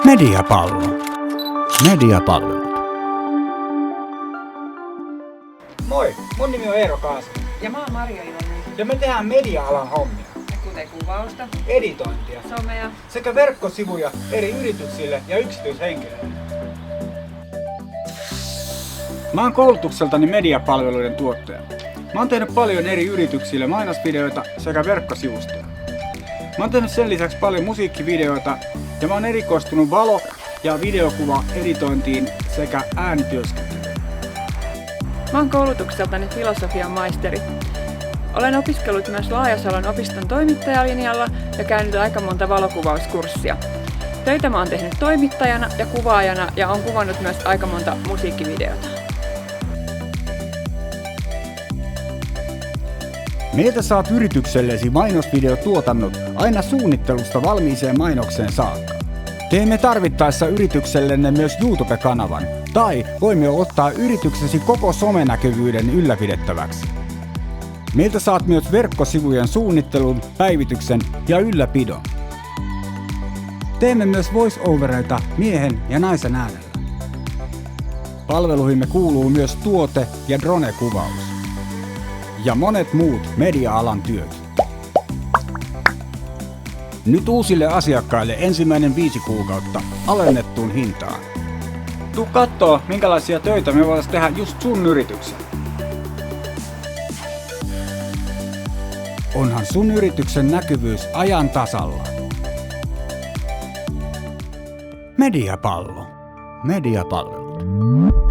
Mediapallo. Mediapalvelut. Moi, mun nimi on Eero Kaasa. Ja mä oon Marja Ilonen. Ja me tehdään media-alan hommia, Kuten kuvausta, editointia somea, sekä verkkosivuja eri yrityksille ja yksityishenkilöille. Mä oon koulutukseltani mediapalveluiden tuottaja. Mä oon tehnyt paljon eri yrityksille mainosvideoita sekä verkkosivustoja. Mä oon tehnyt sen lisäksi paljon musiikkivideoita ja mä oon erikoistunut valo- ja videokuva-editointiin sekä äänityöskentelyyn. mä oon koulutukseltani filosofian maisteri. Olen opiskellut myös Laajasalon opiston toimittajalinjalla ja käynyt aika monta valokuvauskurssia. Töitä mä oon tehnyt toimittajana ja kuvaajana ja oon kuvannut myös aika monta musiikkivideota. Meiltä saat yrityksellesi mainosvideotuotannot aina suunnittelusta valmiiseen mainokseen saakka. Teemme tarvittaessa yrityksellenne myös YouTube-kanavan, tai voimme ottaa yrityksesi koko somenäkyvyyden ylläpidettäväksi. Meiltä saat myös verkkosivujen suunnittelun, päivityksen ja ylläpidon. Teemme myös voice-overeita miehen ja naisen äänellä. Palveluihimme kuuluu myös tuote- ja drone-kuvaus. Ja monet muut media-alan työt. Nyt uusille asiakkaille ensimmäinen 5 kuukautta alennettuun hintaan. Tuu kattoo, minkälaisia töitä me voitaisiin tehdä just sun yritykseen. Onhan sun yrityksen näkyvyys ajan tasalla. Mediapallo. Mediapalvelut.